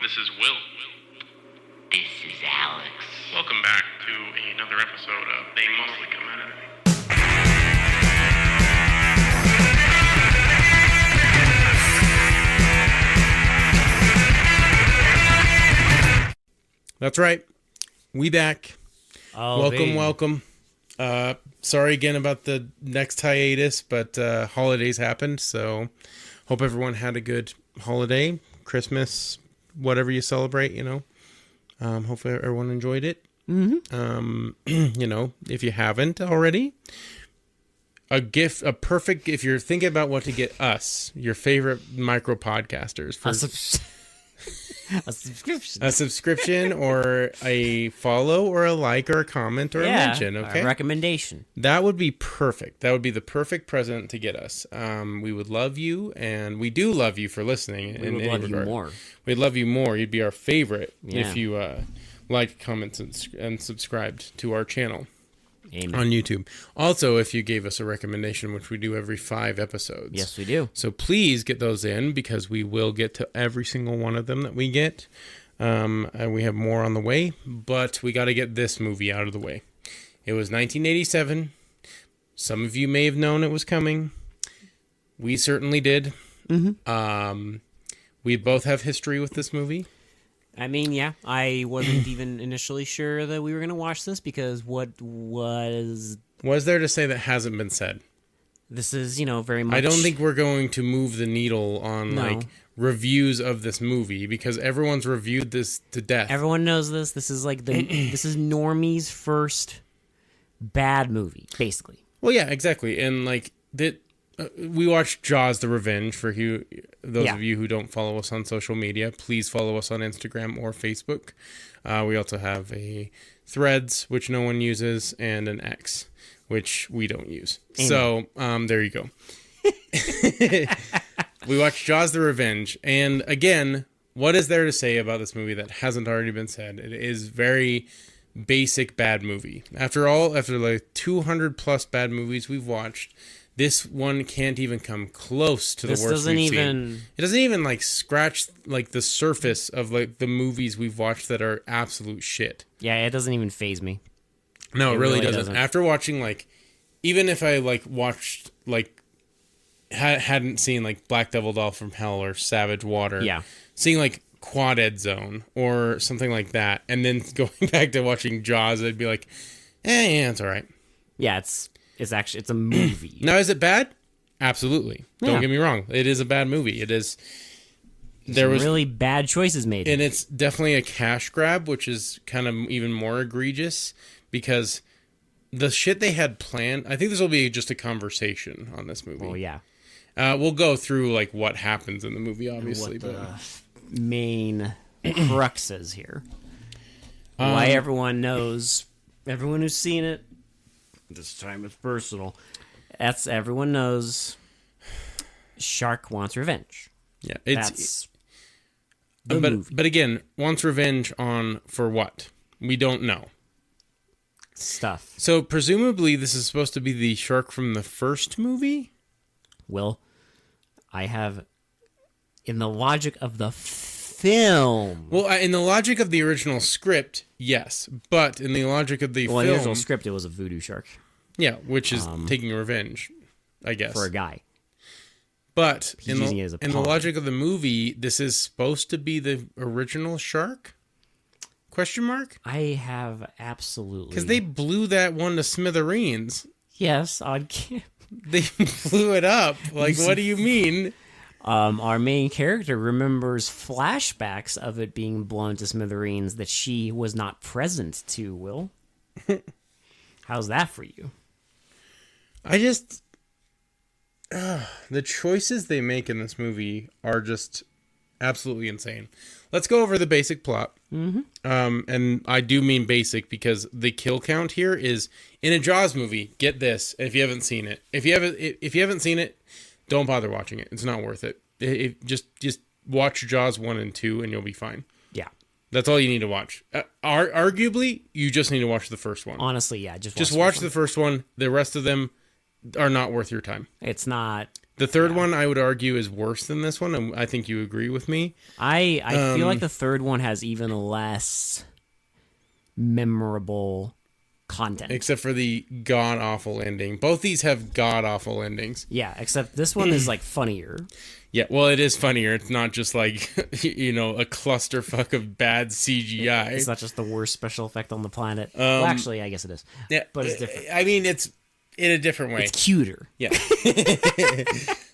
This is Will. This is Alex. Welcome back to another episode of They Mostly Come Out of It. That's right. We back. Oh, welcome. Sorry again about the next hiatus, but holidays happened, so hope everyone had a good holiday, Christmas, whatever you celebrate, Hopefully everyone enjoyed it. Mm-hmm. If you haven't already, a gift, if you're thinking about what to get us, your favorite micro podcasters, for a subscription. A subscription or a follow or a like or a comment or a mention, okay? A recommendation. That would be perfect. That would be the perfect present to get us. We would love you, and we do love you for listening. We would love you more. We'd love you more. You'd be our favorite Yeah. if you liked, commented, and subscribed to our channel. Amen. On YouTube. Also, if you gave us a recommendation, which we do every 5 episodes. Yes, we do. So please get those in, because we will get to every single one of them that we get. And we have more on the way, but we got to get this movie out of the way. It was 1987. Some of you may have known it was coming. We certainly did. Mm-hmm. We both have history with this movie. I mean, yeah, I wasn't even initially sure that we were going to watch this, because what was there to say that hasn't been said? This is, very much... I don't think we're going to move the needle on, reviews of this movie, because everyone's reviewed this to death. Everyone knows this. This is this is Normie's first bad movie, basically. Well, yeah, exactly. And, we watched Jaws: The Revenge. For those of you who don't follow us on social media, please follow us on Instagram or Facebook. We also have a Threads, which no one uses, and an X, which we don't use. Amen. So there you go. We watched Jaws: The Revenge. And again, what is there to say about this movie that hasn't already been said? It is very basic bad movie. After 200 plus bad movies we've watched, this one can't even come close to the worst we've seen. It doesn't even scratch the surface of the movies we've watched that are absolute shit. Yeah, it doesn't even faze me. No, it really doesn't. After watching even if I watched hadn't seen Black Devil Doll from Hell or Savage Water, seeing Quad Ed Zone or something like that, and then going back to watching Jaws, I'd be like, yeah, it's all right. Yeah, it's a movie. Now, is it bad? Absolutely. Don't get me wrong. It is a bad movie. It is. There was really bad choices made. And it's definitely a cash grab, which is kind of even more egregious, because the shit they had planned, I think this will be just a conversation on this movie. Oh, yeah. We'll go through what happens in the movie, obviously. What the main cruxes here. Why everyone who's seen it, this time it's personal. Everyone knows Shark wants revenge. Yeah, that's the movie. But again, wants revenge for what? We don't know. Stuff. So presumably this is supposed to be the shark from the first movie? Will, I have, in the logic of the film. Well, in the logic of the original script, yes. But in the logic of the film... in the original script, it was a voodoo shark. Yeah, which is taking revenge, I guess. For a guy. But in the logic of the movie, this is supposed to be the original shark? Question mark? I have absolutely... Because they blew that one to smithereens. Yes, They blew it up. What do you mean? Our main character remembers flashbacks of it being blown to smithereens that she was not present to, Will. How's that for you? The choices they make in this movie are just absolutely insane. Let's go over the basic plot. Mm-hmm. And I do mean basic, because the kill count here is, in a Jaws movie, get this, if you haven't seen it. If you haven't seen it, don't bother watching it. It's not worth it. Just watch Jaws 1 and 2 and you'll be fine. Yeah. That's all you need to watch. Arguably, you just need to watch the first one. Honestly, yeah. Just watch the first one. The rest of them are not worth your time. It's not. The third one, I would argue, is worse than this one, and I think you agree with me. I feel like the third one has even less memorable content. Except for the god-awful ending. Both these have god-awful endings. Yeah, except this one is like funnier. Yeah, well, it is funnier. It's not just like, a clusterfuck of bad CGI. It's not just the worst special effect on the planet. Well, actually, I guess it is. Yeah, but it's different. I mean, it's in a different way. It's cuter. Yeah.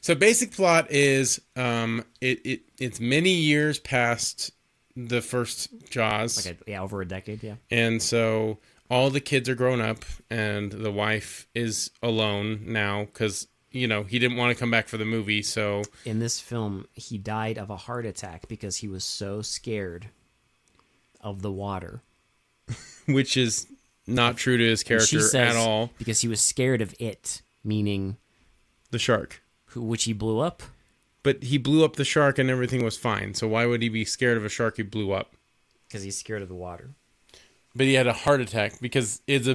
So basic plot is it's many years past the first Jaws. Over a decade, yeah. And so all the kids are grown up and the wife is alone now because, he didn't want to come back for the movie. So in this film, he died of a heart attack because he was so scared of the water. Which is not true to his character at all. Because he was scared of it, meaning the shark. Which he blew up. But he blew up the shark and everything was fine. So why would he be scared of a shark he blew up? Because he's scared of the water. But he had a heart attack because it's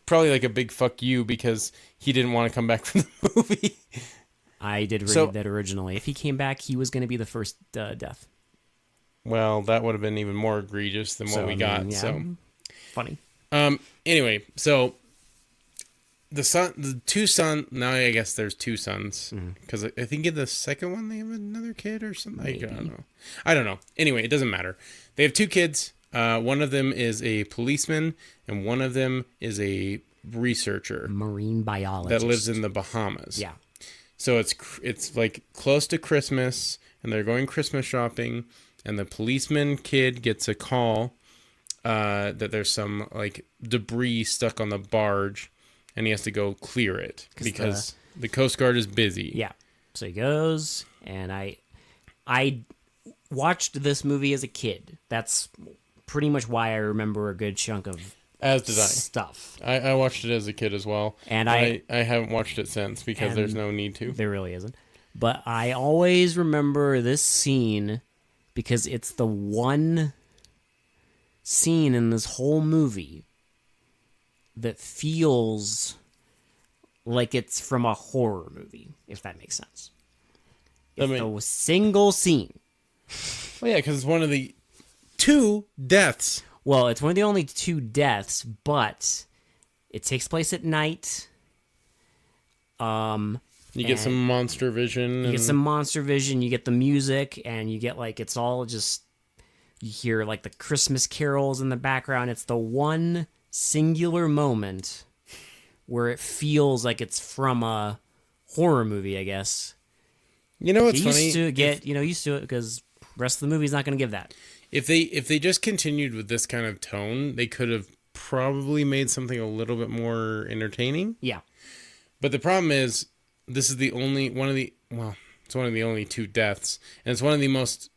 probably like a big fuck you because he didn't want to come back from the movie. I did read that originally. If he came back, he was going to be the first death. Well, that would have been even more egregious than what we got. Yeah. So funny. Anyway, so the two sons. Now I guess there's two sons because I think in the second one they have another kid or something. Maybe. I don't know. Anyway, it doesn't matter. They have two kids. One of them is a policeman, and one of them is a researcher, marine biologist that lives in the Bahamas. Yeah. So it's like close to Christmas, and they're going Christmas shopping, and the policeman kid gets a call that there's some like debris stuck on the barge, and he has to go clear it because the Coast Guard is busy. Yeah. So he goes, and I watched this movie as a kid. That's pretty much why I remember a good chunk of stuff. I watched it as a kid as well. And I haven't watched it since because there's no need to. There really isn't. But I always remember this scene because it's the one scene in this whole movie that feels like it's from a horror movie, if that makes sense. It's a single scene. Well, yeah, because it's one of the two deaths. Well, it's one of the only two deaths, but it takes place at night. You get some monster vision. You get some monster vision. You get the music, and you get it's all just. You hear the Christmas carols in the background. It's the one singular moment where it feels like it's from a horror movie, I guess. You know what's funny? Used to it because the rest of the movie's not going to give that. If they just continued with this kind of tone, they could have probably made something a little bit more entertaining. Yeah. But the problem is, this is it's one of the only two deaths, and it's one of the most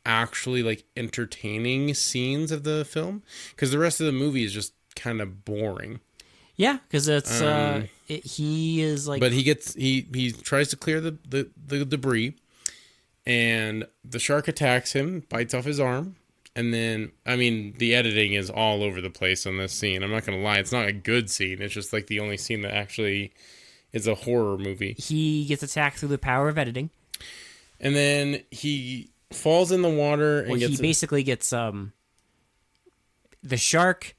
actually entertaining scenes of the film, because the rest of the movie is just kind of boring. Yeah, because it's he is But he tries to clear the debris. And the shark attacks him, bites off his arm, and then, the editing is all over the place on this scene. I'm not going to lie, it's not a good scene. It's just the only scene that actually is a horror movie. He gets attacked through the power of editing. And then he falls in the water and he basically gets the shark.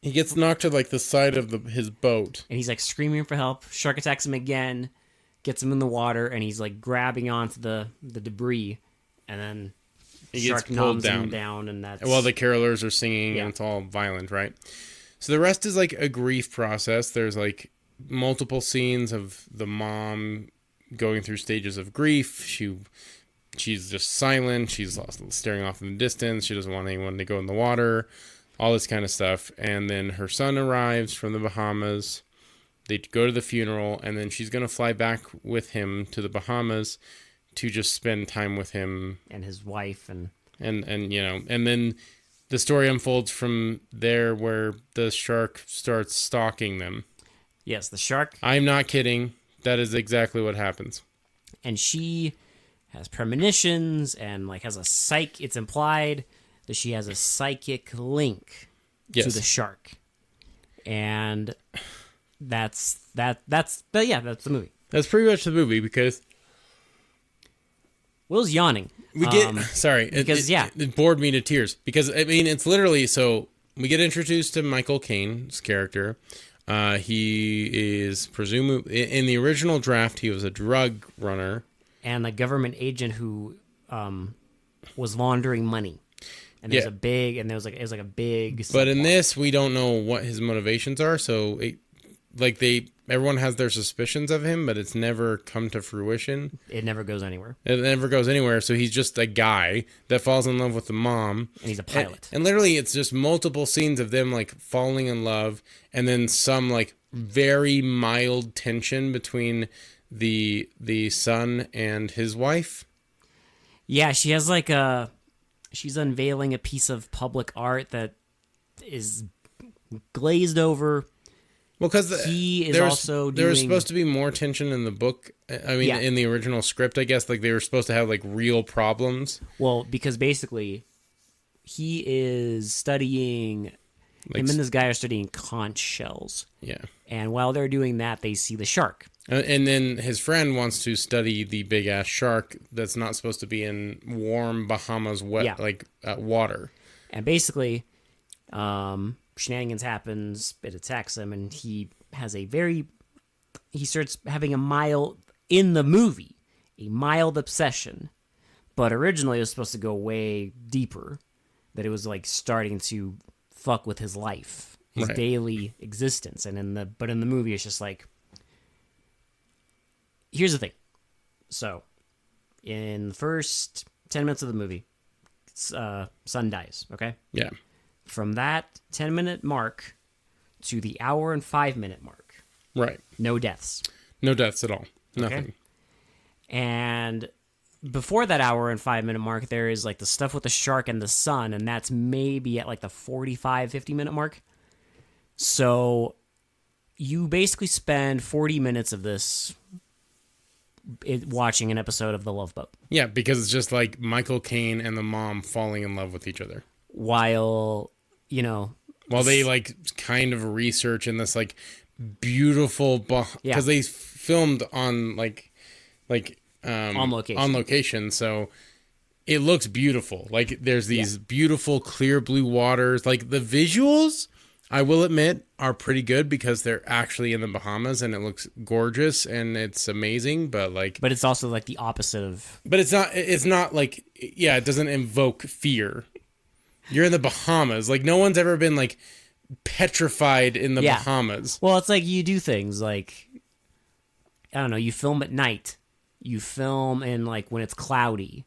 He gets knocked to the side of his boat. And he's screaming for help. Shark attacks him again. Gets him in the water, and he's grabbing onto the debris, and then he shark gets pulled him down, and that's while the carolers are singing, and it's all violent, right? So the rest is a grief process. There's multiple scenes of the mom going through stages of grief. She's just silent. She's staring off in the distance. She doesn't want anyone to go in the water. All this kind of stuff, and then her son arrives from the Bahamas. They go to the funeral, and then she's going to fly back with him to the Bahamas to just spend time with him. And his wife. And then the story unfolds from there where the shark starts stalking them. Yes, the shark. I'm not kidding. That is exactly what happens. And she has premonitions and has a it's implied that she has a psychic link to the shark. And... That's the movie. That's pretty much the movie because Will's yawning. we get sorry because, it bored me to tears because I mean it's literally so we get introduced to Michael Caine's character. He is presumably in the original draft he was a drug runner and a government agent who was laundering money. And there's Yeah. a big, and there was like a big. But in subplot. this, we don't know what his motivations are. So, everyone has their suspicions of him, but it's never come to fruition. It never goes anywhere. It never goes anywhere. So he's just a guy that falls in love with the mom, And he's a pilot. And literally, it's just multiple scenes of them like falling in love, and then some like very mild tension between the son and his wife. Yeah, she has she's unveiling a piece of public art that is glazed over. Well, because He is also there was doing- supposed to be more tension in the book. I mean, Yeah. in the original script, I guess, like they were supposed to have like real problems. Well, because basically, he is studying. Like, Him and this guy are studying conch shells, yeah. and while they're doing that, they see the shark. And then his friend wants to study the big ass shark that's not supposed to be in warm Bahamas Yeah. water. And basically, shenanigans happens. It attacks him, and he starts having a mild in the movie, a mild obsession. But originally, it was supposed to go way deeper. That it was like starting to fuck with his life, his Right. daily existence, and in the movie, it's just like. Here's the thing. So, in the first 10 minutes of the movie, son dies, okay? Yeah. From that 10-minute mark to the hour and 5-minute mark, Right. no deaths. No deaths at all. Nothing. And before that hour and 5-minute mark, there is like the stuff with the shark and the sun, and that's maybe at like the 45, 50-minute mark. So, you basically spend 40 minutes of this watching an episode of The Love Boat. Yeah, because it's just like Michael Caine and the mom falling in love with each other. While They like kind of research in this like beautiful because they filmed on on location. on location, so it looks beautiful. Like there's these beautiful clear blue waters. Like the visuals, I will admit, are pretty good because they're actually in the Bahamas and it looks gorgeous and it's amazing. But it's also like the opposite of. but it's not like it doesn't invoke fear. You're in the Bahamas. Like no one's ever been like petrified in the Bahamas. Well, it's like you do things like, I don't know, you film at night. You film in like when it's cloudy.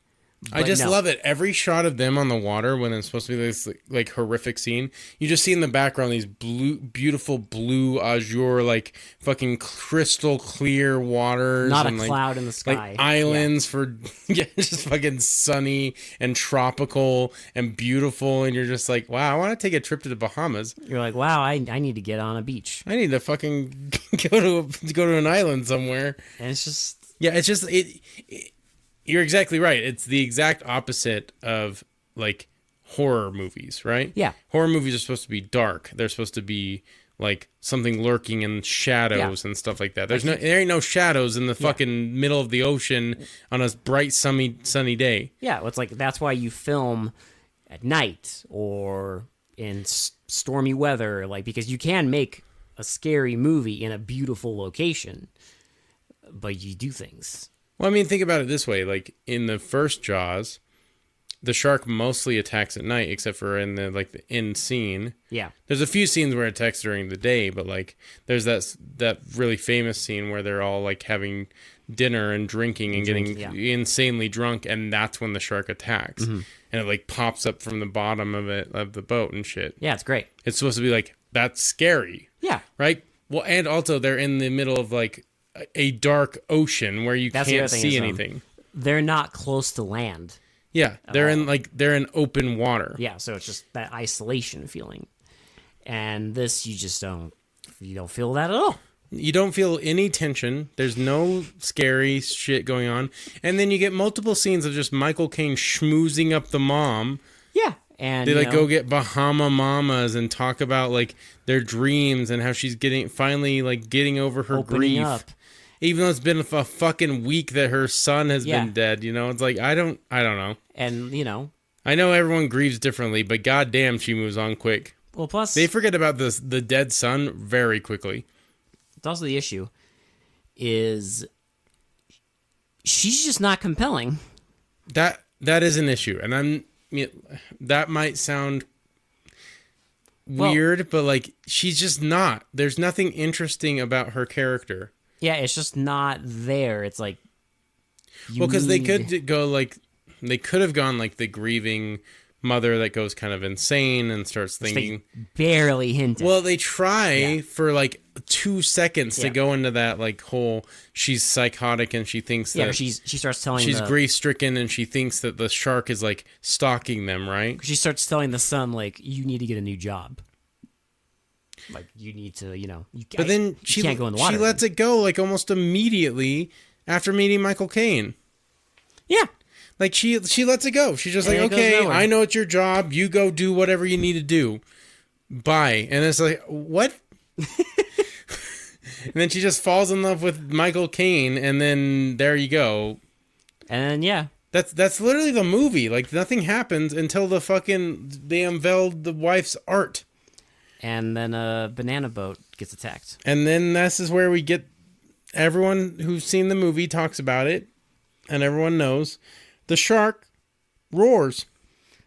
I just love it. Every shot of them on the water when it's supposed to be this like horrific scene, you just see in the background these beautiful blue azure, like fucking crystal clear waters. Not and a cloud in the sky. Like islands for just fucking sunny and tropical and beautiful. And you're just like, wow, I want to take a trip to the Bahamas. You're like, wow, I need to get on a beach. I need to fucking go to an island somewhere. And it's just. Yeah, it's just you're exactly right. It's the exact opposite of like horror movies, right? Yeah. Horror movies are supposed to be dark. They're supposed to be like something lurking in shadows and stuff like that. There ain't no shadows in the fucking middle of the ocean on a bright sunny day. Yeah, it's like that's why you film at night or in stormy weather, like because you can make a scary movie in a beautiful location, but you do things. Well, I mean, think about it this way. Like in the first Jaws, the shark mostly attacks at night, except for in the end scene. Yeah. There's a few scenes where it attacks during the day, but like there's that really famous scene where they're all like having dinner and drinking and getting insanely drunk, and that's when the shark attacks. And it like pops up from the bottom of the boat and shit. Yeah, it's great. It's supposed to be like that's scary. Yeah. Right? Well, and also they're in the middle of like a dark ocean where you can't see anything. They're not close to land. Yeah, they're in open water. Yeah, so it's just that isolation feeling. And this you don't feel that at all. You don't feel any tension. There's no scary shit going on. And then you get multiple scenes of just Michael Caine schmoozing up the mom. Yeah. And they go get Bahama mamas and talk about like their dreams and how she's getting over her opening grief. up. even though it's been a fucking week that her son has been dead. You know, it's like I don't know. And I know everyone grieves differently, but goddamn, she moves on quick. well, plus They forget about the dead son very quickly. it's also the issue is she's just not compelling. That is an issue, and that might sound weird, but like she's just not. There's nothing interesting about her character. Yeah, it's just not there. It's like because they could have gone like the grieving mother that goes kind of insane and starts thinking. They barely hint at. Well, they try for like 2 seconds to go into that like whole she's psychotic and she thinks that she starts telling she's grief stricken and she thinks that the shark is like stalking them, right? She starts telling the son like you need to get a new job. Like you need to, But then you can't go in the water. She lets it go like almost immediately after meeting Michael Caine. Yeah. Like she lets it go. She's just like, okay, I know it's your job. You go do whatever you need to do. Bye. And it's like, what? And then she just falls in love with Michael Caine, and then there you go. And that's literally the movie. Like nothing happens until they unveiled the wife's art. And then a banana boat gets attacked. And then this is where we get everyone who's seen the movie talks about it, and everyone knows the shark roars.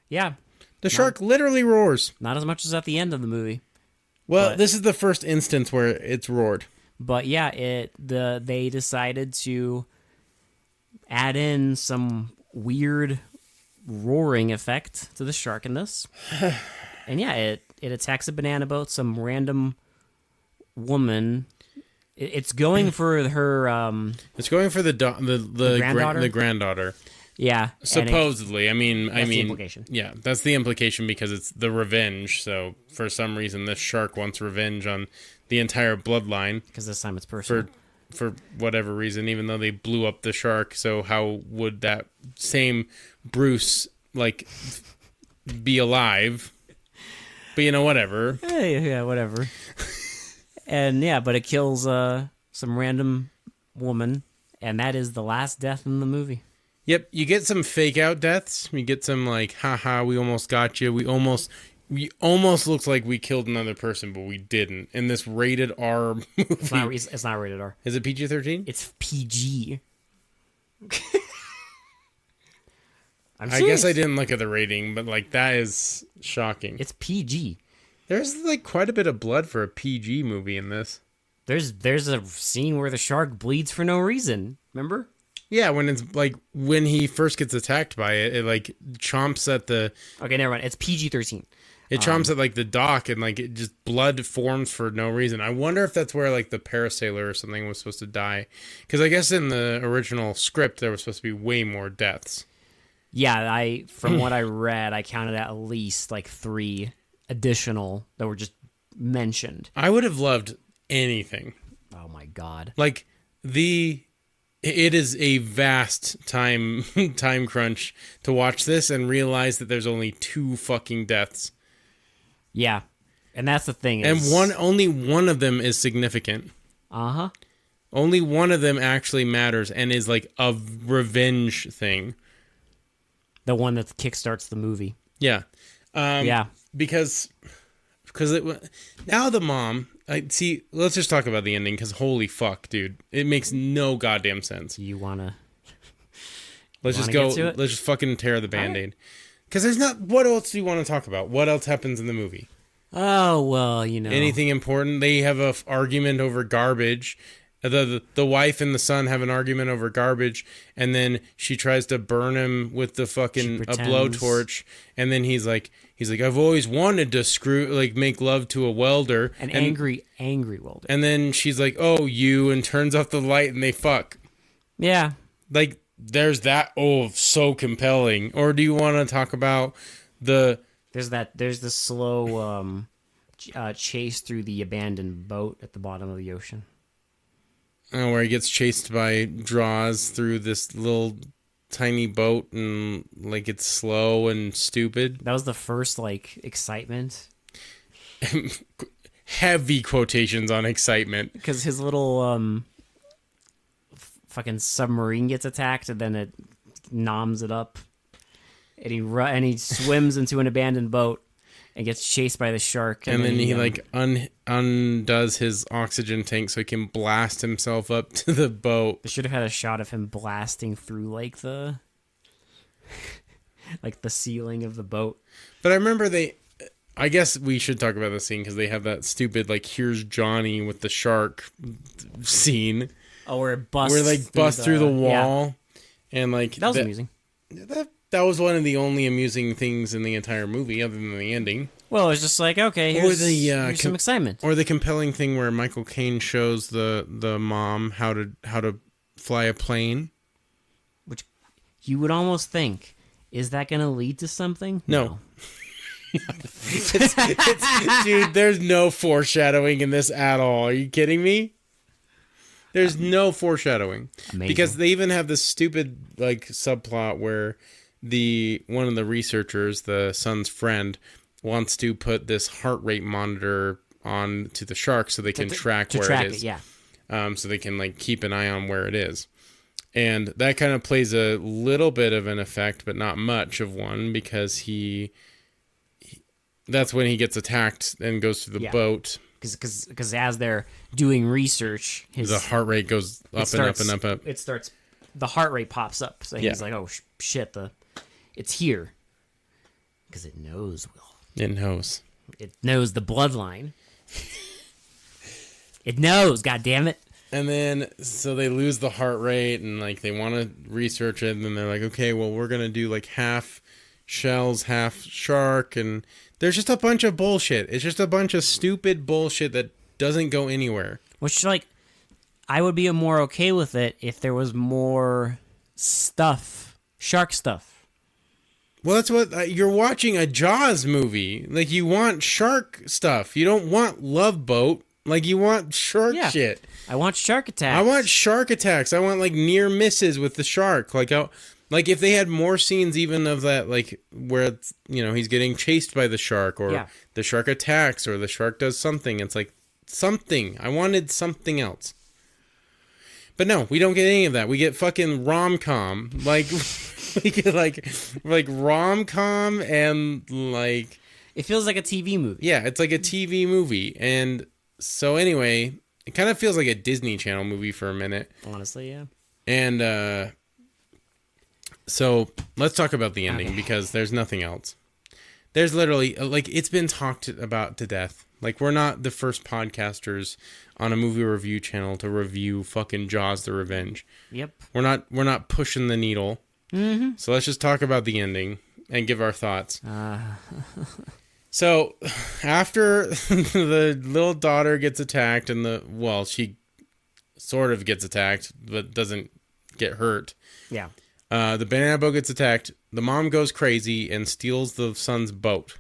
Yeah. The shark literally roars. Not as much as at the end of the movie. Well, this is the first instance where it's roared. But yeah, they decided to add in some weird roaring effect to the shark in this. And yeah, it attacks a banana boat, some random woman. It's going for her it's going for the granddaughter. The granddaughter. Yeah, supposedly. That's the implication. Yeah, that's the implication because it's the revenge. So for some reason, this shark wants revenge on the entire bloodline. Because this time it's personal. For whatever reason, even though they blew up the shark. So how would that same Bruce like be alive? But whatever. Yeah, whatever. And yeah, but it kills some random woman, and that is the last death in the movie. Yep, you get some fake out deaths. You get some like, haha, we almost got you. We almost looked like we killed another person, but we didn't. In this rated R movie. It's not rated R. Is it PG-13? It's PG. I guess I didn't look at the rating, but like that is shocking. It's PG. There's like quite a bit of blood for a PG movie in this. There's a scene where the shark bleeds for no reason. Remember? Yeah, when it's like when he first gets attacked by it, it like chomps at the. Okay, never mind. It's PG-13. It chomps at like the dock, and like it just blood forms for no reason. I wonder if that's where like the parasailer or something was supposed to die, because I guess in the original script there was supposed to be way more deaths. Yeah, from what I read, I counted at least like 3 additional that were just mentioned. I would have loved anything. Oh my god! Like it is a vast time crunch to watch this and realize that there's only 2 fucking deaths. Yeah, and that's the thing. Is, and only one of them is significant. Uh-huh. Only one of them actually matters and is like a revenge thing. The one that kickstarts the movie. Yeah. Yeah. Because now the mom. See, let's just talk about the ending, because holy fuck, dude. It makes no goddamn sense. You wanna... Let's just go. Let's just fucking tear the Band-Aid. Because there's not... What else do you want to talk about? What else happens in the movie? Oh, well, Anything important? They have a argument over garbage. The wife and the son have an argument over garbage, and then she tries to burn him with the fucking a blowtorch, and then he's like, I've always wanted to make love to a welder, an angry welder, and then she's like, oh, you, and turns off the light, and they fuck. Yeah, like there's that. Oh, so compelling. Or do you want to talk about the? There's the slow chase through the abandoned boat at the bottom of the ocean. Oh, where he gets chased by draws through this little tiny boat, and like it's slow and stupid. That was the first like excitement. Heavy quotations on excitement, because his little fucking submarine gets attacked, and then it noms it up, and he swims into an abandoned boat and gets chased by the shark, and then he like undoes his oxygen tank so he can blast himself up to the boat. They should have had a shot of him blasting through like the like the ceiling of the boat. But I remember I guess we should talk about the scene because they have that stupid like here's Johnny with the shark scene. Oh, where it busts. Where like busts through the wall, and like that was amusing. That was one of the only amusing things in the entire movie, other than the ending. Well, it was just like, okay, here's some excitement. Or the compelling thing where Michael Caine shows the mom how to fly a plane. Which you would almost think, is that going to lead to something? No. Dude, there's no foreshadowing in this at all. Are you kidding me? There's no foreshadowing. Amazing. Because they even have this stupid like subplot where one of the researchers, the son's friend, wants to put this heart rate monitor on to the shark so they can track where it is. Yeah. So they can like keep an eye on where it is. And that kind of plays a little bit of an effect, but not much of one, because that's when he gets attacked and goes to the boat. Because as they're doing research, the heart rate goes up and up and up. It starts, the heart rate pops up. So he's like, oh, shit, it's here. Because it knows, Will. It knows. It knows the bloodline. It knows, goddammit. And then, so they lose the heart rate, and like they want to research it, and then they're like, okay, well, we're going to do like half shells, half shark, and there's just a bunch of bullshit. It's just a bunch of stupid bullshit that doesn't go anywhere. Which, like, I would be more okay with it if there was more stuff, shark stuff. Well, that's what you're watching a Jaws movie. Like, you want shark stuff. You don't want Love Boat. Like, you want shark shit. I want shark attacks. I want shark attacks. I want like near misses with the shark. Like if they had more scenes even of that, like where it's, he's getting chased by the shark, or the shark attacks, or the shark does something. It's like something. I wanted something else. But no, we don't get any of that. We get fucking rom-com. Like we get like rom-com, and like it feels like a TV movie. Yeah, it's like a TV movie. And so anyway, it kind of feels like a Disney Channel movie for a minute. Honestly, yeah. And so let's talk about the ending, because there's nothing else. There's literally, like, it's been talked about to death. Like, we're not the first podcasters on a movie review channel to review fucking Jaws: The Revenge. Yep. We're not pushing the needle. Mm-hmm. So let's just talk about the ending and give our thoughts. So, after the little daughter gets attacked, and she sort of gets attacked, but doesn't get hurt. Yeah. The banana boat gets attacked. The mom goes crazy and steals the son's boat.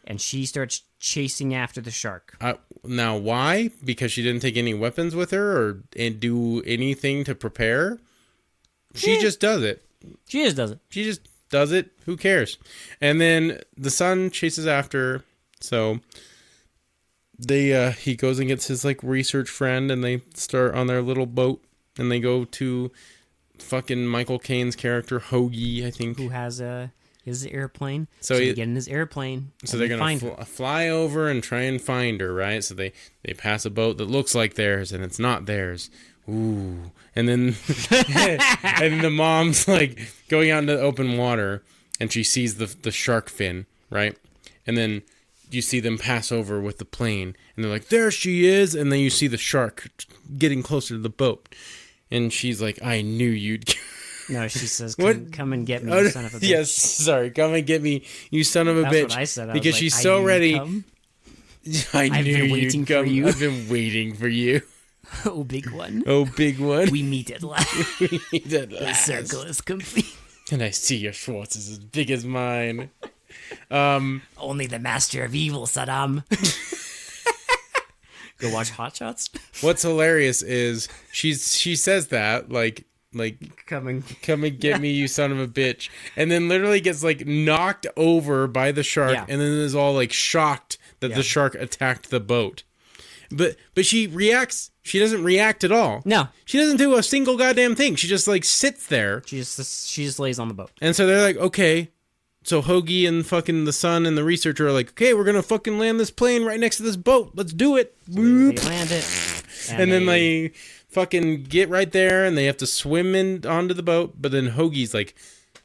And she starts chasing after the shark. Now, why? Because she didn't take any weapons with her or do anything to prepare? She just does it. She just does it. She just does it. Who cares? And then the son chases after her. So he goes and gets his like research friend, and they start on their little boat, and they go to fucking Michael Caine's character Hoagie, I think, who has his airplane. So they get in his airplane. So they're gonna fly over and try and find her, right? So they pass a boat that looks like theirs, and it's not theirs. Ooh. And then and the mom's like going out into the open water, and she sees the shark fin, right? And then you see them pass over with the plane, and they're like, there she is. And then you see the shark getting closer to the boat, and she's like, I knew you'd. No, she says, come and get me, you son of a bitch. Yes, sorry, come and get me, you son of a bitch. That's what I said. Because she's so ready. I I've knew been waiting you'd come. for you. I've been waiting for you. Oh, big one. Oh, big one. We meet at last. We meet at The last. circle is complete. And I see your Schwartz is as big as mine. Only the master of evil, Saddam. Go watch Hot Shots. What's hilarious is she says that like Come and get me, you son of a bitch, and then literally gets like knocked over by the shark, and then is all like shocked that the shark attacked the boat. But she reacts. She doesn't react at all. No. She doesn't do a single goddamn thing. She just like sits there. She just lays on the boat. And so they're like, okay. So Hoagie and fucking the son and the researcher are like, okay, we're gonna fucking land this plane right next to this boat. Let's do it. They land it. And then they fucking get right there and they have to swim in onto the boat. But then Hoagie's like,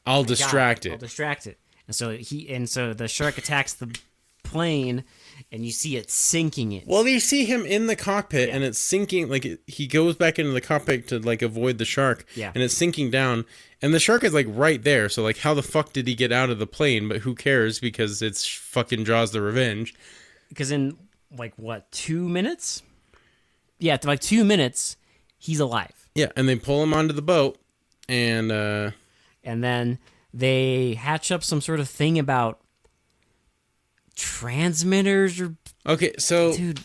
I'll distract it. I'll distract it. And so the shark attacks the plane, and you see it sinking it. Well, you see him in the cockpit, and it's sinking. Like he goes back into the cockpit to like avoid the shark, and it's sinking down. And the shark is like right there. So like, how the fuck did he get out of the plane? But who cares? Because it's fucking Jaws the Revenge. Because in like what 2 minutes? Yeah, like 2 minutes, he's alive. Yeah, and they pull him onto the boat, and then they hatch up some sort of thing about transmitters or... Okay, so... Dude.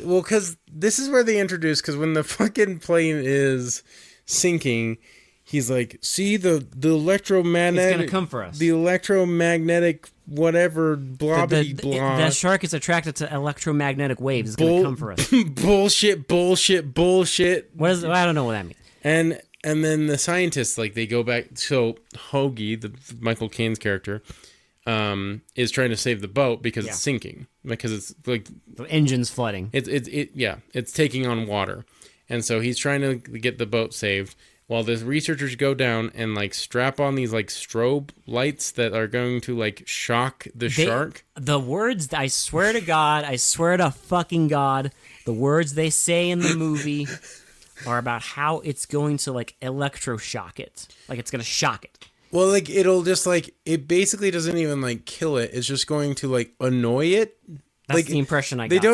Well, because this is where they introduce... Because when the fucking plane is sinking, he's like, see, the electromagnetic... It's going to come for us. The electromagnetic whatever, blobbity blah. The shark is attracted to electromagnetic waves. It's going to come for us. Bullshit. What is? I don't know what that means. And then the scientists, like, they go back. So Hoagie, the Michael Caine's character, is trying to save the boat because it's sinking, because it's like the engine's flooding. It's taking on water, and so he's trying to get the boat saved. While the researchers go down and like strap on these like strobe lights that are going to like shock the shark. The words, I swear to God, I swear to fucking God, the words they say in the movie are about how it's going to like electroshock it. Like it's going to shock it. Well, like it'll just like, it basically doesn't even like kill it. It's just going to like annoy it. That's like, the impression I got. They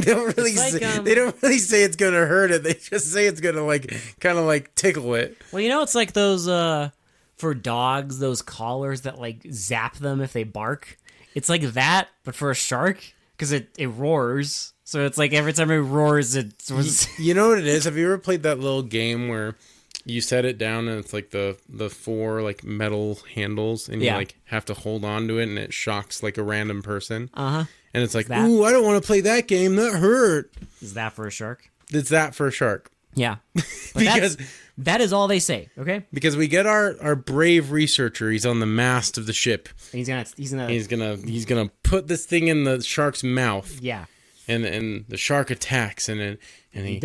don't really say it's gonna hurt it. They just say it's gonna like kind of like tickle it. Well, you know, it's like those for dogs, those collars that like zap them if they bark. It's like that, but for a shark, because it roars. So it's like every time it roars, You know what it is? Have you ever played that little game where you set it down and it's like the four like metal handles and you like have to hold on to it and it shocks like a random person? And it's like, ooh, I don't want to play that game. That hurt. Is that for a shark? It's that for a shark. Yeah. Because that is all they say, okay? Because we get our brave researcher. He's on the mast of the ship. And he's gonna put this thing in the shark's mouth. Yeah. And the shark attacks and he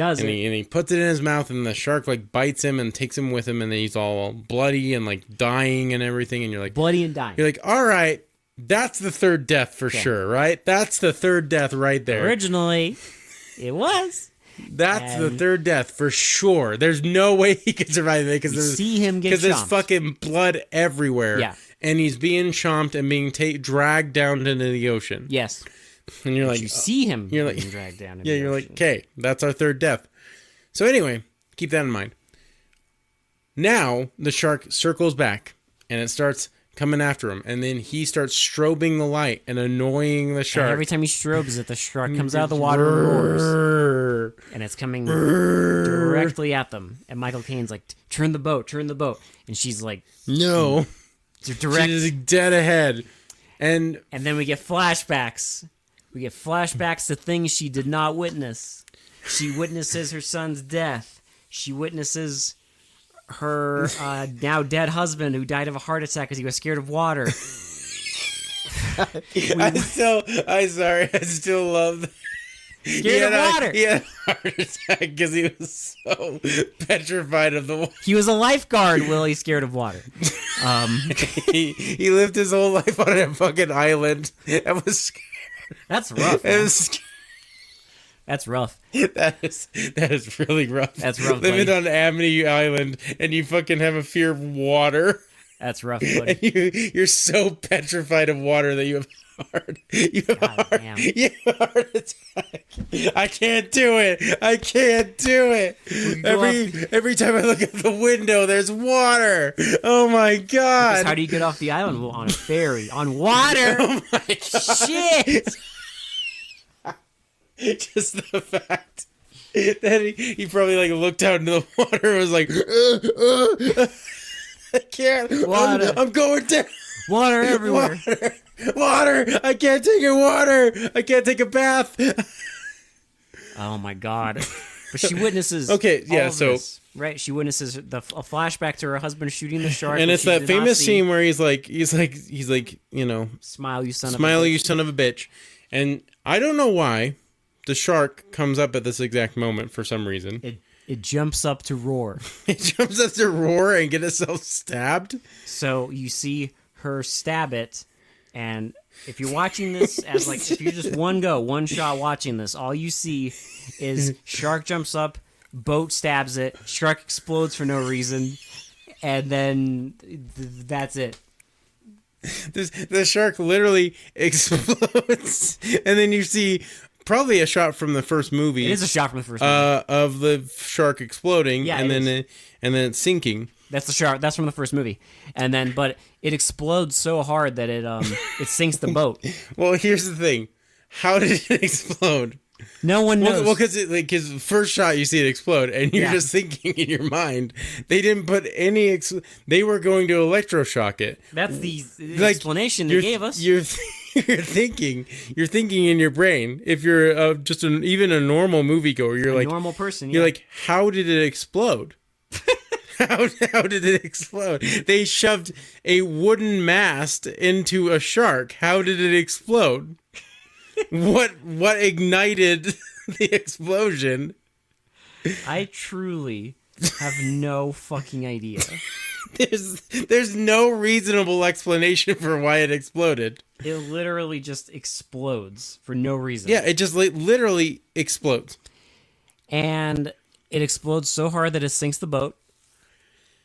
puts it in his mouth and the shark like bites him and takes him with him and then he's all bloody and like dying and everything and you're like bloody and dying. You're like, all right. That's the third death for sure, right? That's the third death right there. Originally, it was. That's the third death for sure. There's no way he can survive it because there's fucking blood everywhere. Yeah. And he's being chomped and being dragged down into the ocean. Yes. And you're like, you see him being dragged down into the ocean. You're like, okay, that's our third death. So anyway, keep that in mind. Now the shark circles back and it starts coming after him, and then he starts strobing the light and annoying the shark. And every time he strobes it, the shark comes out of the water and roars. And it's coming directly at them. And Michael Caine's like, turn the boat. And she's like, no. She's dead ahead. And then we get flashbacks. We get flashbacks to things she did not witness. She witnesses her son's death. She witnesses her now dead husband who died of a heart attack because he was scared of water. I still love that. Scared of water. He had a heart attack because he was so petrified of the water. He was a lifeguard, Willie, scared of water. He lived his whole life on a fucking island and was scared. That's rough. That's rough. That is really rough. That's rough. Living buddy. on Amity Island and you fucking have a fear of water. That's rough, buddy. And you're so petrified of water that you have a heart attack. I can't do it. Every time I look at the window, there's water. Oh my god. Because how do you get off the island? Well, on a ferry. On water. Oh my god. Shit. Just the fact that he probably like looked out into the water and was like, I can't. Water. I'm going down. Water everywhere. Water. I can't take a water. I can't take a bath. Oh my god! But she witnesses. Okay, yeah, all of so- this, right, she witnesses a flashback to her husband shooting the shark, And which it's she that did not famous see. scene where he's like, you know, Smile, you son smile, of a you bitch. son of a bitch. And I don't know why the shark comes up at this exact moment for some reason. It jumps up to roar. It jumps up to roar and get itself stabbed. So you see her stab it, and if you're watching this as like, if you're just one shot watching this, all you see is shark jumps up, boat stabs it, shark explodes for no reason, and then that's it. The shark literally explodes, and then you see probably a shot from the first movie. It is a shot from the first movie. Of the shark exploding, Yeah, and it then it's sinking. That's the shark. That's from the first movie, and then but it explodes so hard that it sinks the boat. Well, here's the thing: how did it explode? No one knows. Well, because first shot you see it explode, and you're Yeah. just thinking in your mind they didn't put any. They were going to electroshock it. That's the Like, explanation they you're- gave us. You're thinking in your brain. If you're just even a normal moviegoer, you're like normal person. You're yeah. like, how did it explode? How did it explode? They shoved a wooden mast into a shark. How did it explode? What ignited the explosion? I truly have no fucking idea. There's no reasonable explanation for why it exploded. It literally just explodes for no reason. Yeah, it just literally explodes. And it explodes so hard that it sinks the boat.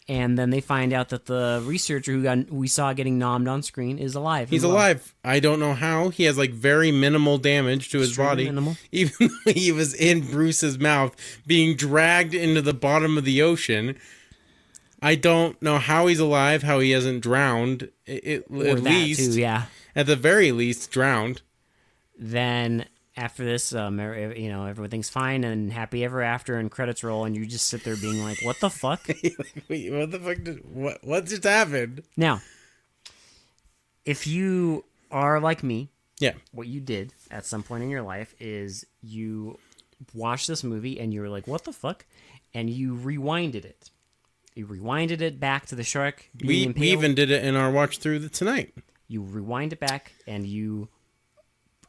And then they find out that the researcher we saw getting nommed on screen is alive. He's as well. alive. I don't know how. He has like very minimal damage to his Extremely body. minimal. Even though he was in Bruce's mouth, being dragged into the bottom of the ocean. I don't know how he's alive, how he hasn't drowned. Or At that least, too, yeah. at the very least, drowned. Then after this, everything's fine and happy ever after, and credits roll, and you just sit there being like, "What the fuck?" Wait, what the fuck? What just happened? Now, if you are like me, Yeah. what you did at some point in your life is you watched this movie and you were like, "What the fuck?" and you rewinded it. You rewinded it back to the shark being We impaled. even did it in our watch through tonight. You rewind it back and you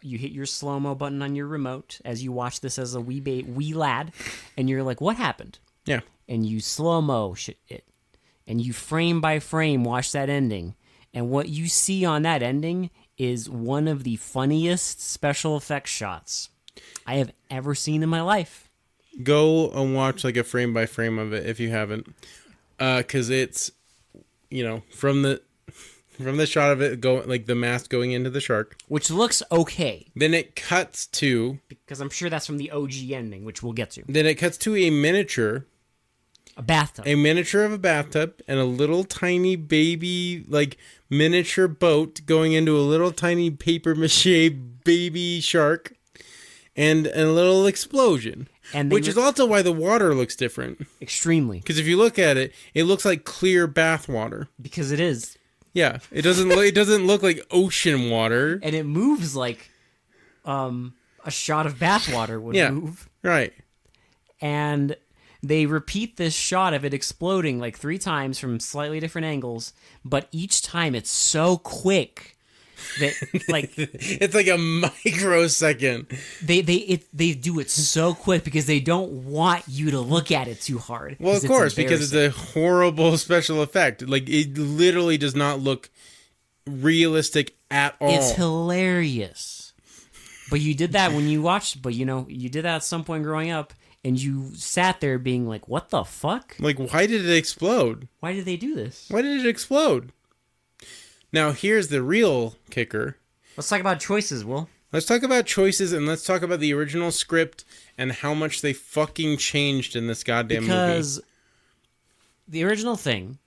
hit your slow-mo button on your remote as you watch this as a wee lad, and you're like, "What happened?" Yeah. And you slow-mo it, and you frame by frame watch that ending, and what you see on that ending is one of the funniest special effects shots I have ever seen in my life. Go and watch like a frame by frame of it if you haven't, because it's, from the shot of it going like the mask going into the shark. Which looks okay, Then it cuts to because I'm sure that's from the OG ending, which we'll get to. a miniature. A bathtub. A miniature of a bathtub and a little tiny baby, like miniature boat going into a little tiny paper mache baby shark, and a little explosion. And they Which is also why the water looks different. Extremely. Because if you look at it, it looks like clear bath water. Because it is. Yeah, it doesn't. It doesn't look like ocean water. And it moves like a shot of bathwater would Yeah. move. Right. And they repeat this shot of it exploding like 3 times from slightly different angles, but each time it's so quick that like It's like a microsecond. they do it so quick because they don't want you to look at it too hard. Well, of course, because it's a horrible special effect. Like, it literally does not look realistic at all. It's hilarious. But you did that when you watched, you did that at some point growing up, and you sat there being like, "What the fuck? Like, why did it explode? Why did they do this?" Why did it explode? Now, here's the real kicker. Let's talk about choices, Will. Let's talk about choices, and let's talk about the original script and how much they fucking changed in this goddamn movie. Because the original thing,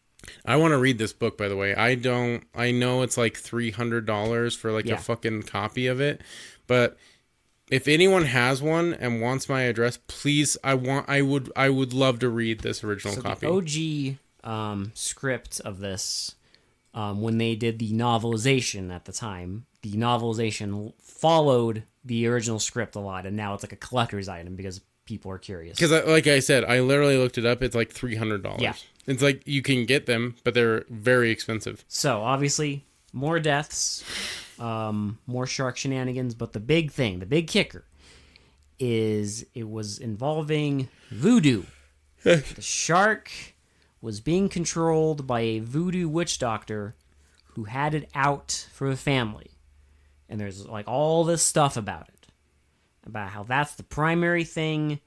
I want to read this book, by the way. I know it's like $300 for like Yeah. a fucking copy of it, but if anyone has one and wants my address, please, I would love to read this original so copy. the OG script of this, when they did the novelization at the time, the novelization followed the original script a lot, and now it's like a collector's item because people are curious. Because, like I said, I literally looked it up. It's like $300. Yeah. It's like you can get them, but they're very expensive. So, obviously, more deaths, more shark shenanigans, but the big thing, the big kicker, is it was involving voodoo. The shark was being controlled by a voodoo witch doctor who had it out for the family. And there's like all this stuff about it. About how that's the primary thing,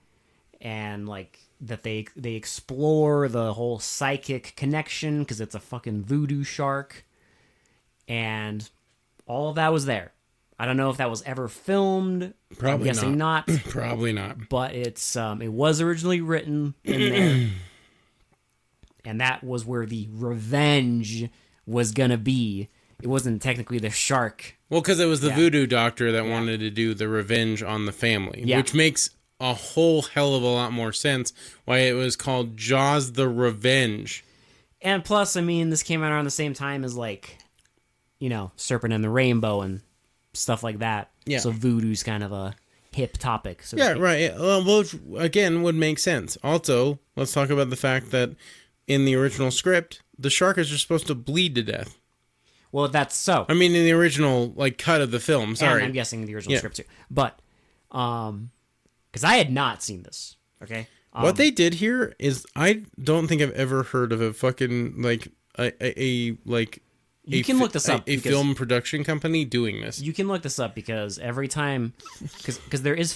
and like that they explore the whole psychic connection because it's a fucking voodoo shark. And all of that was there. I don't know if that was ever filmed. Probably I'm guessing not. Probably not. But it's it was originally written in there. And that was where the revenge was gonna be. It wasn't technically the shark. Well, because it was the voodoo doctor that wanted to do the revenge on the family, which makes a whole hell of a lot more sense why it was called Jaws the Revenge. And plus, I mean, this came out around the same time as, like, you know, Serpent and the Rainbow and stuff like that. Yeah. So voodoo's kind of a hip topic. So to Yeah, speak. right. Yeah. Well, which, again, would make sense. Also, let's talk about the fact that in the original script, the shark is just supposed to bleed to death. Well, that's so. I mean, in the original cut of the film. Sorry, And I'm guessing the original script too. But, because I had not seen this. Okay. What they did here is I don't think I've ever heard of a fucking You can look this up. A because film production company doing this. You can look this up because every time, because there is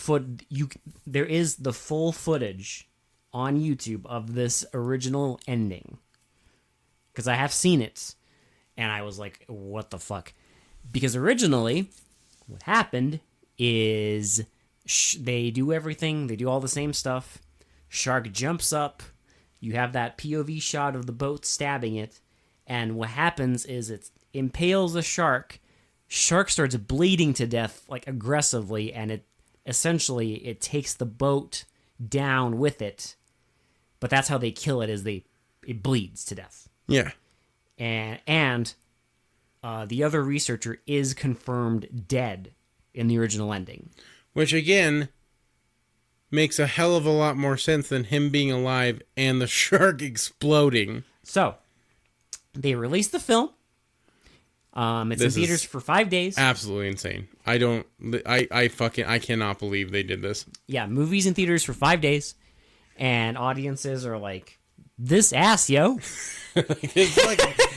there is the full footage on YouTube of this original ending. Because I have seen it, and I was like, "What the fuck?" Because originally, what happened is they do everything, they do all the same stuff. Shark jumps up. You have that POV shot of the boat stabbing it. And what happens is it impales the shark. Shark starts bleeding to death, like, aggressively. And it takes the boat down with it. But that's how they kill it, is it bleeds to death. Yeah. And the other researcher is confirmed dead in the original ending. Which, again, makes a hell of a lot more sense than him being alive and the shark exploding. So, they released the film. It's in theaters for 5 days. Absolutely insane. I cannot believe they did this. Yeah, movies in theaters for 5 days. And audiences are like, this ass, yo.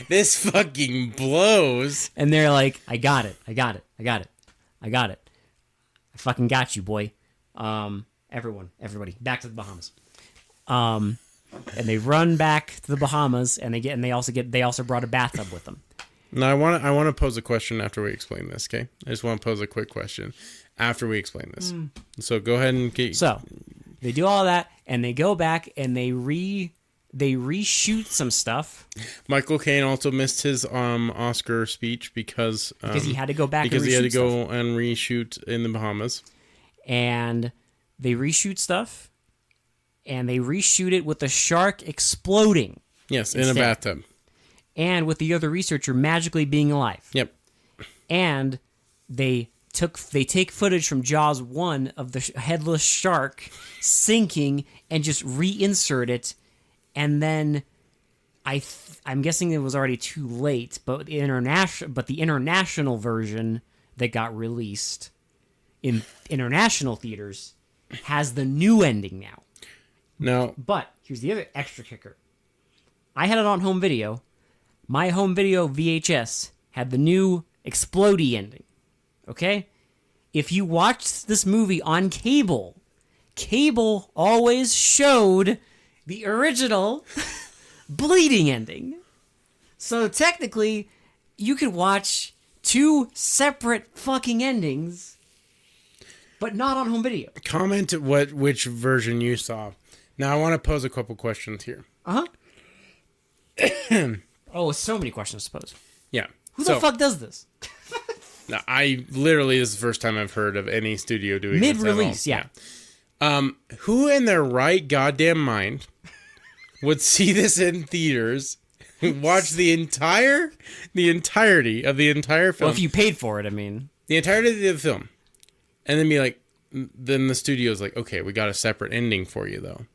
This fucking blows. And they're like, I got it. I fucking got you, boy. Everybody, back to the Bahamas. And they run back to the Bahamas, and they also brought a bathtub with them. Now I want to pose a question after we explain this. Okay, I just want to pose a quick question after we explain this. So go ahead and So they do all that, and they go back and they reshoot some stuff. Michael Caine also missed his Oscar speech because he had to go back because and he had to reshoot go and reshoot in the Bahamas. And they reshoot stuff, and they reshoot it with the shark exploding. Yes, in instead. a bathtub. And with the other researcher magically being alive. Yep. And they take footage from Jaws 1 of the headless shark sinking and just reinsert it. And then I'm guessing it was already too late, but the international version that got released in international theaters has the new ending now. No. But here's the other extra kicker. I had it on home video. My home video VHS had the new explodey ending. Okay? If you watched this movie on cable always showed the original bleeding ending. So technically, you could watch two separate fucking endings, but not on home video. Comment which version you saw. Now I want to pose a couple questions here. Oh, so many questions, I suppose. Yeah. Who the fuck does this? No, this is the first time I've heard of any studio doing Mid-release, this at all. Yeah. Who in their right goddamn mind would see this in theaters watch the entirety of the entire film. Well, if you paid for it, I mean. The entirety of the film. And then be like, then the studio's like, okay, we got a separate ending for you, though.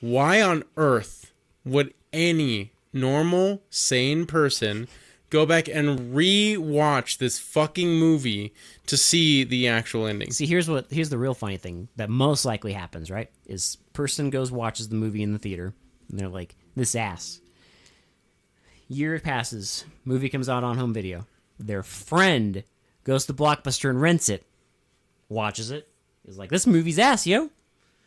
Why on earth would any normal, sane person go back and re-watch this fucking movie to see the actual ending? See, here's the real funny thing that most likely happens, right? Is person goes watches the movie in the theater, and they're like, this ass. Year passes, movie comes out on home video. Their friend goes to Blockbuster and rents it, watches it, is like, this movie's ass, yo.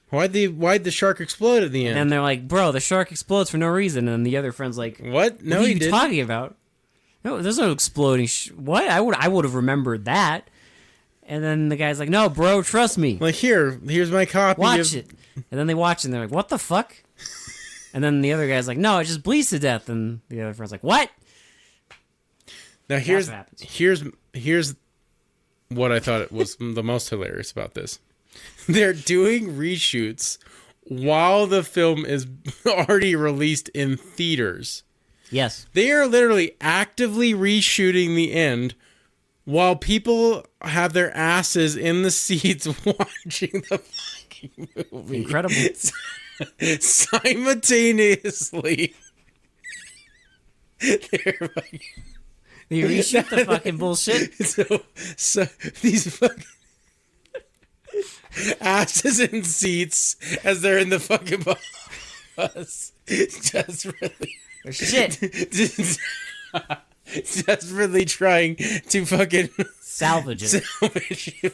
Why'd the shark explode at the end? And they're like, bro, the shark explodes for no reason. And the other friend's like, what? No, what are he you didn't. talking about? No, there's no exploding. What? I would have remembered that. And then the guy's like, no, bro, trust me. Like, here's my copy. Watch it. And then they watch it and they're like, what the fuck? And then the other guy's like, no, it just bleeds to death. And the other friend's like, what? Now That's what happens. here's what I thought was the most hilarious about this. They're doing reshoots while the film is already released in theaters. Yes. They are literally actively reshooting the end while people have their asses in the seats watching the fucking movie. Incredible. Simultaneously. They're fucking... They reshoot the fucking bullshit. So these fucking asses in seats as they're in the fucking bus. Just really... Shit. Just really trying to fucking Salvage it. salvage it.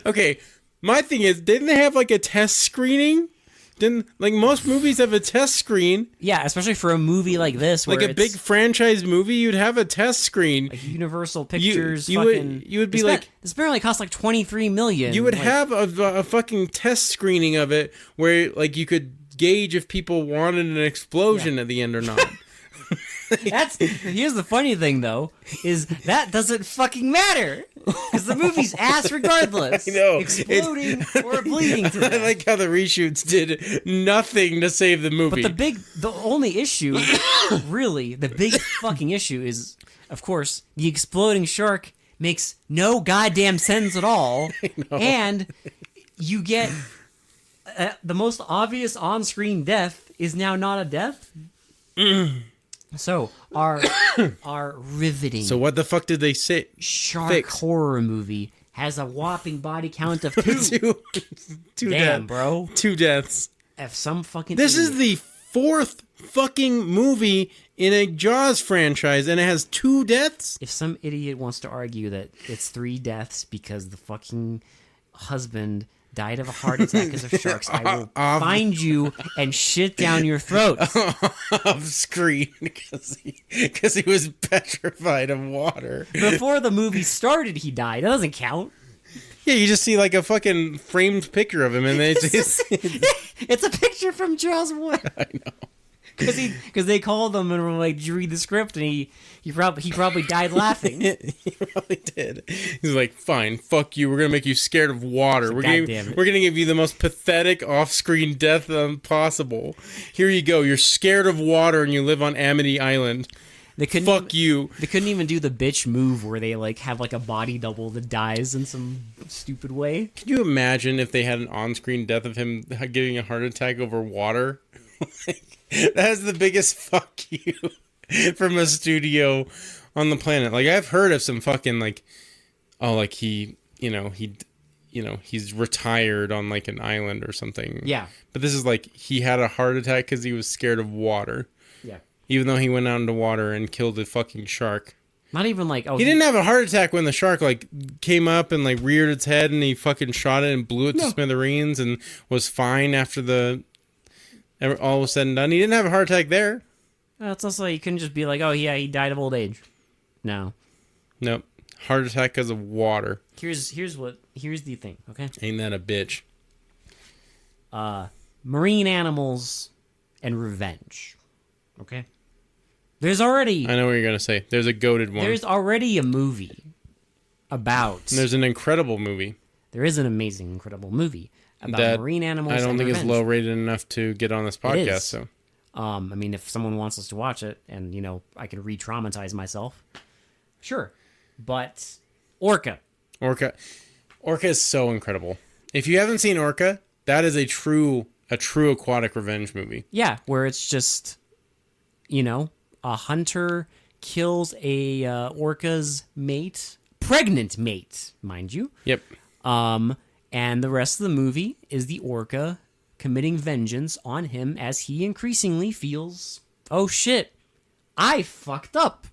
Okay, my thing is, didn't they have like a test screening? Didn't, like, most movies have a test screen? Yeah, especially for a movie like this, where Like a big franchise movie, you'd have a test screen. like Universal Pictures. you would be like, this apparently cost like $23 million. you would like, have a fucking test screening of it where like you could gauge if people wanted an explosion at the end or not. Here's the funny thing though, is that doesn't fucking matter because the movie's ass regardless. I know. Exploding or bleeding to I death. like how the reshoots did nothing to save the movie. But the only issue, really, the big fucking issue is, of course, the exploding shark makes no goddamn sense at all, and you get the most obvious on-screen death is now not a death. So our riveting So what the fuck did they say? shark horror movie has a whopping body count of 2. Two Damn, deaths. bro. 2 deaths. If some fucking This idiot- is the 4th fucking movie in a Jaws franchise, and it has 2 deaths? if some idiot wants to argue that it's 3 deaths because the fucking husband died of a heart attack because of sharks, I will find you and shit down your throat. Off screen because he was petrified of water. Before the movie started, he died. That doesn't count. Yeah, you just see like a fucking framed picture of him, and they just It's a picture from Jaws 1. I know. Because they called him and were like, "Did you read the script?" And he probably died laughing. He probably did. He's like, fine, fuck you. We're gonna make you scared of water. We're God damn it. gonna give you the most pathetic off-screen death possible. Here you go. You're scared of water and you live on Amity Island. They couldn't Fuck you. They couldn't even do the bitch move where they like have like a body double that dies in some stupid way. Can you imagine if they had an on-screen death of him getting a heart attack over water? That's the biggest fuck you from a studio on the planet. Like, I've heard of some fucking like, oh, like he's retired on like an island or something. Yeah. But this is like he had a heart attack because he was scared of water. Yeah. Even though he went out into water and killed a fucking shark. Not even like He didn't have a heart attack when the shark like came up and like reared its head and he fucking shot it and blew it to smithereens and was fine after all was said and done. He didn't have a heart attack there. It's also you couldn't just be like, oh yeah, he died of old age. No. Nope. Heart attack because of water. Here's the thing. Okay. Ain't that a bitch? Marine animals and revenge. Okay. There's already I know what you're gonna say. There's a goated one. there's already a movie about. And there's an incredible movie There is an amazing, incredible movie about that marine animals. I don't and think revenge. is low rated enough to get on this It podcast. is. So I mean, if someone wants us to watch it and, I can re-traumatize myself, sure. But Orca. Orca is so incredible. If you haven't seen Orca, that is a true aquatic revenge movie. Yeah, where it's just, a hunter kills a orca's mate, pregnant mate, mind you. Yep. And the rest of the movie is the orca committing vengeance on him as he increasingly feels, oh shit, I fucked up.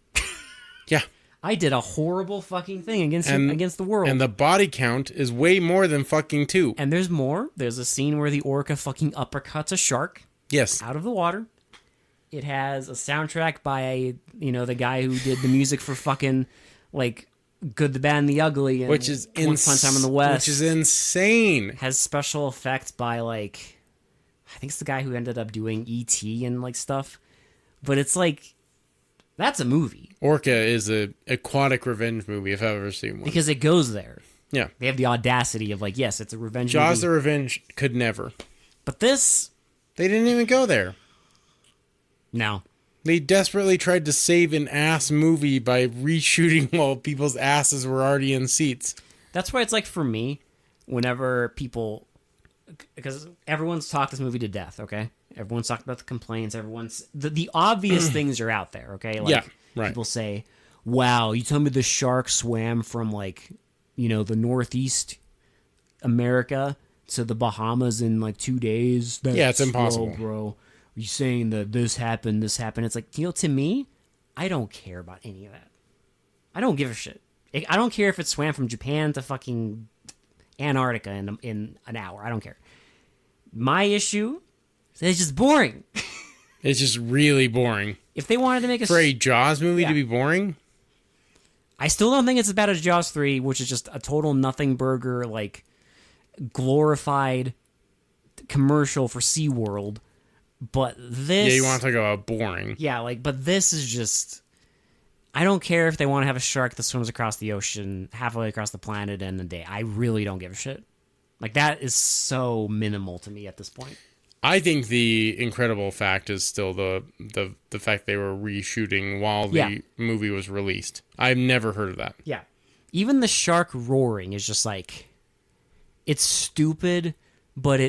Yeah. I did a horrible fucking thing against the world. And the body count is way more than fucking 2. And there's more. There's a scene where the orca fucking uppercuts a shark. Yes. Out of the water. It has a soundtrack by, the guy who did the music for fucking, like, Good, the Bad, and the Ugly. And Which is Once Upon a Time in the West. Which is insane. Has special effects by, like, I think it's the guy who ended up doing E.T. and, like, stuff. But it's like, that's a movie. Orca is a aquatic revenge movie if I've ever seen one. Because it goes there. Yeah. They have the audacity of, like, yes, it's a revenge Jaws movie. the Revenge could never. But this... They didn't even go there. No. They desperately tried to save an ass movie by reshooting while people's asses were already in seats. That's why it's like, for me, whenever people... Because everyone's talked this movie to death, okay? Everyone's talked about the complaints. Everyone's... The obvious things are out there, okay? Like, yeah, right. People say, wow, you tell me the shark swam from, like, the Northeast America to the Bahamas in, like, 2 days? That's yeah, it's impossible. slow, bro. Are you saying that this happened? It's like, to me, I don't care about any of that. I don't give a shit. I don't care if it swam from Japan to fucking Antarctica in an hour. I don't care. My issue is it's just boring. It's just really boring. If they wanted to make For a Jaws movie to be boring? I still don't think it's as bad as Jaws 3, which is just a total nothing burger, like, glorified commercial for SeaWorld. But this... Yeah, you want to talk about boring. Yeah, like, but this is just... I don't care if they want to have a shark that swims across the ocean halfway across the planet in a day. I really don't give a shit. Like, that is so minimal to me at this point. I think the incredible fact is still the fact they were reshooting while the movie was released. I've never heard of that. Yeah. Even the shark roaring is just like... It's stupid, but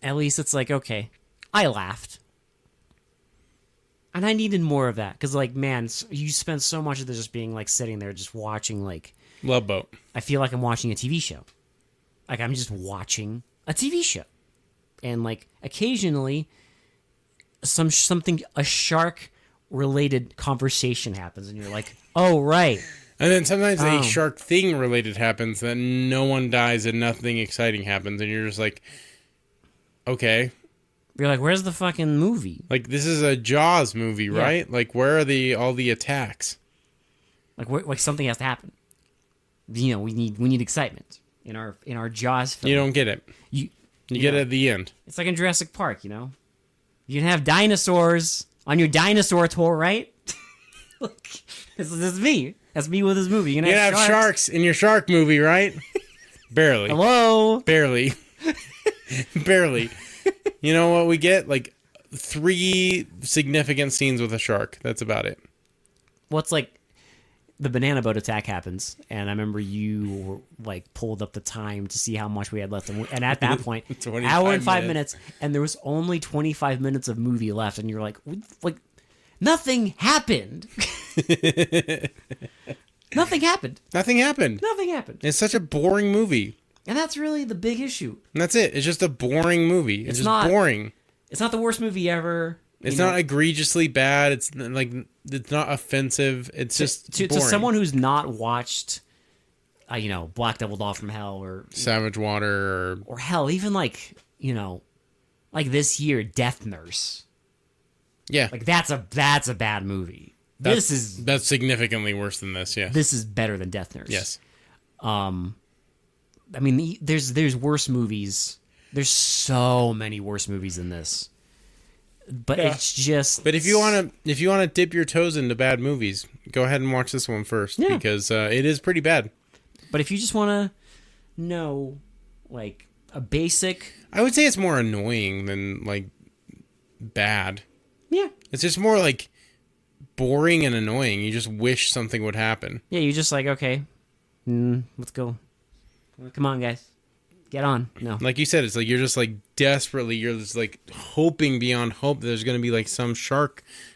at least it's like, okay, I laughed. And I needed more of that. Because, like, man, you spend so much of this just being, like, sitting there just watching, like... Love Boat. I feel like I'm watching a TV show. Like, I'm just watching a TV show. And, like, occasionally, a shark-related conversation happens. And you're like, oh, right. And then sometimes a shark thing related happens that no one dies and nothing exciting happens. And you're just like, okay. You're like, where's the fucking movie? Like, this is a Jaws movie, right? Like, where are all the attacks? Like something has to happen. We need excitement in our Jaws film. You don't get it. You get it at the end. It's like in Jurassic Park, You can have dinosaurs on your dinosaur tour, right? This is me. That's me with this movie. You have sharks in your shark movie, right? Barely. Hello? Barely. Barely. You know what we get? Like 3 significant scenes with a shark. That's about it. Well, it's like the banana boat attack happens, and I remember you like pulled up the time to see how much we had left, and at that point, hour and 5 minutes, and there was only 25 minutes of movie left, and you're like nothing happened. Nothing happened. Nothing happened. Nothing happened. It's such a boring movie. And that's really the big issue. And that's it. It's just a boring movie. It's just boring. It's not the worst movie ever. It's not egregiously bad. It's not offensive. It's just boring. To someone who's not watched, Black Devil Doll from Hell or Savage Water or hell, even like this year, Death Nurse. Yeah, like that's a bad movie. That's significantly worse than this. Yeah, this is better than Death Nurse. Yes. I mean, there's worse movies. There's so many worse movies than this. But it's just. But if you want to dip your toes into bad movies, go ahead and watch this one first because it is pretty bad. But if you just want to know, like a basic, I would say it's more annoying than like bad. Yeah. It's just more like boring and annoying. You just wish something would happen. Yeah, you just like, okay, let's go. Come on, guys. Get on. No. Like you said, it's like you're just like desperately, you're just like hoping beyond hope that there's going to be like some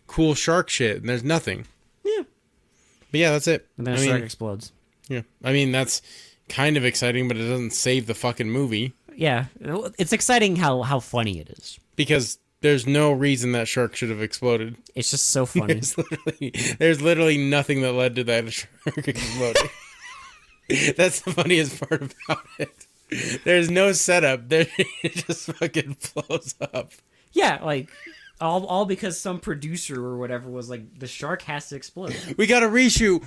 cool shark shit, and there's nothing. Yeah. But yeah, that's it. And then a shark explodes. Yeah. I mean, that's kind of exciting, but it doesn't save the fucking movie. Yeah. It's exciting how funny it is. Because there's no reason that shark should have exploded. It's just so funny. There's literally nothing that led to that shark exploding. That's the funniest part about it. There's no setup. It just fucking blows up. Yeah, like all because some producer or whatever was like, the shark has to explode. We got to reshoot,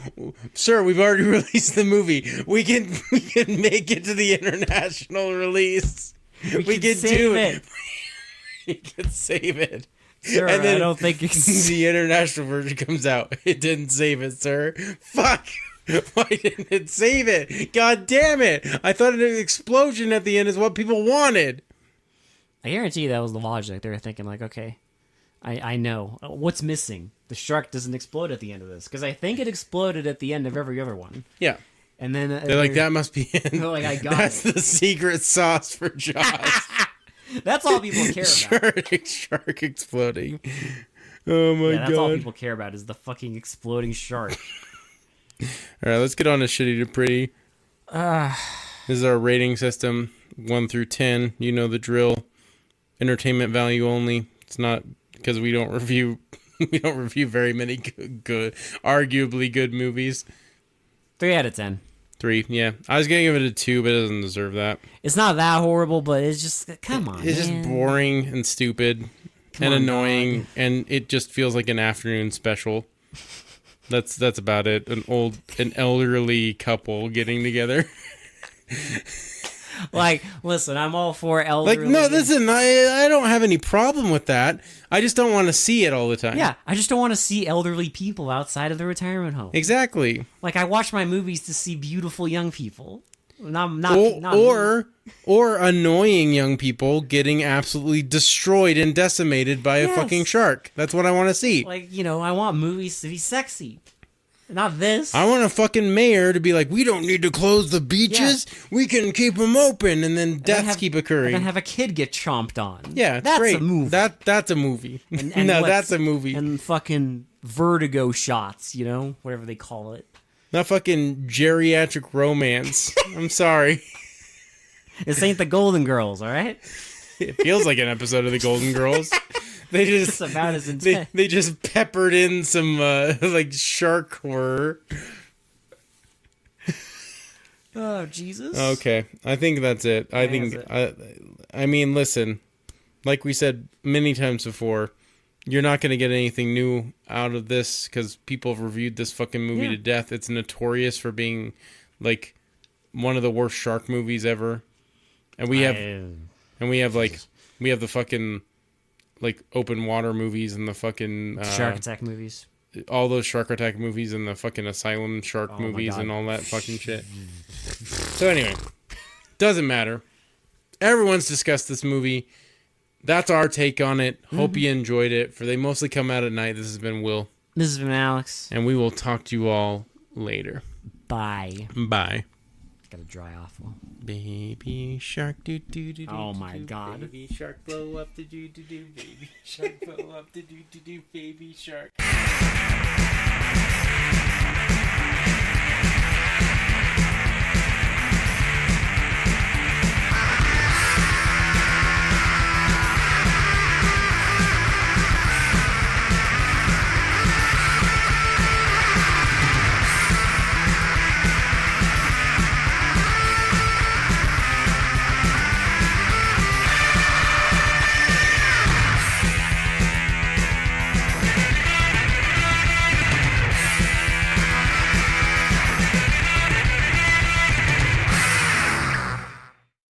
sir. We've already released the movie. We can make it to the international release. We can do it. We can save it. Sir, and then I don't think it's... the international version comes out. It didn't save it, sir. Fuck. Why didn't it save it? God damn it. I thought an explosion at the end is what people wanted. I guarantee you that was the logic. They were thinking like, okay, I know. What's missing? The shark doesn't explode at the end of this. Because I think it exploded at the end of every other one. Yeah. And then... they're like, that must be it. They're like, I got That's the secret sauce for Jaws. That's all people care about. Shark exploding. Oh my god. That's all people care about is the fucking exploding shark. All right, let's get on to shitty to pretty. This is our rating system, 1 through 10. You know the drill. Entertainment value only. It's not because we don't review very many good, arguably good movies. 3 out of 10. 3, yeah. I was gonna give it a 2, but it doesn't deserve that. It's not that horrible, but it's just, come on, It's just boring and stupid and annoying, and it just feels like an afternoon special. That's about it. An elderly couple getting together. Like, listen, I'm all for elderly. Like, no, listen, I don't have any problem with that. I just don't want to see it all the time. Yeah, I just don't want to see elderly people outside of the retirement home. Exactly. Like, I watch my movies to see beautiful young people. Or annoying young people getting absolutely destroyed and decimated by a fucking shark. That's what I want to see. Like, I want movies to be sexy. Not this. I want a fucking mayor to be like, we don't need to close the beaches. Yeah. We can keep them open, and then deaths keep occurring. And then have a kid get chomped on. Yeah, that's great. A movie. That's a movie. And no, that's a movie. And fucking vertigo shots, whatever they call it. Not fucking geriatric romance. I'm sorry. This ain't the Golden Girls, all right? It feels like an episode of the Golden Girls. They just it's about as intense. They just peppered in some like shark horror. Oh Jesus. Okay, I think that's it. I mean, listen, like we said many times before, you're not going to get anything new out of this because people have reviewed this fucking movie to death. It's notorious for being like one of the worst shark movies ever, and we have the fucking like open water movies and the fucking shark attack movies. All those shark attack movies and the fucking asylum shark movies and all that fucking shit. So anyway, doesn't matter. Everyone's discussed this movie. That's our take on it. Hope you enjoyed it. For they mostly come out at night. This has been Will. This has been Alex. And we will talk to you all later. Bye. Bye. Gotta dry off. Baby shark do do do do. Oh my god. Baby shark blow up the do do do. Baby shark blow up the do do do. Baby shark.